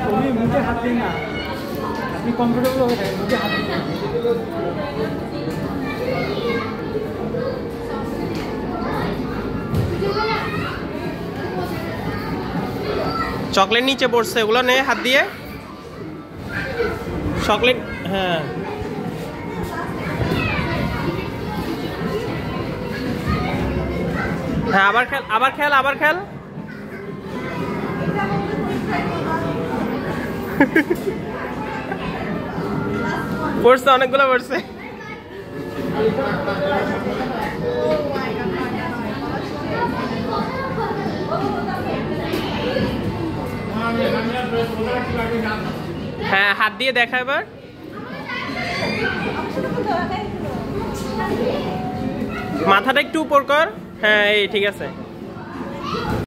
তুমি মুখে হাত দিন না, আপনি কমফোর্টেবল হয়ে থাকেন, মুখে হাত দিন না। চকলেট নিচে পড়ছে, ওগুলো নে হাত দিয়ে। চকলেট, হ্যাঁ হ্যাঁ, আবার খেল, আবার খেল, আবার খেল। পড়ছে, অনেকগুলো পড়ছে। হ্যাঁ, হাত দিয়ে দেখা এবার। মাথাটা একটু উপর কর। হ্যাঁ, এই ঠিক আছে।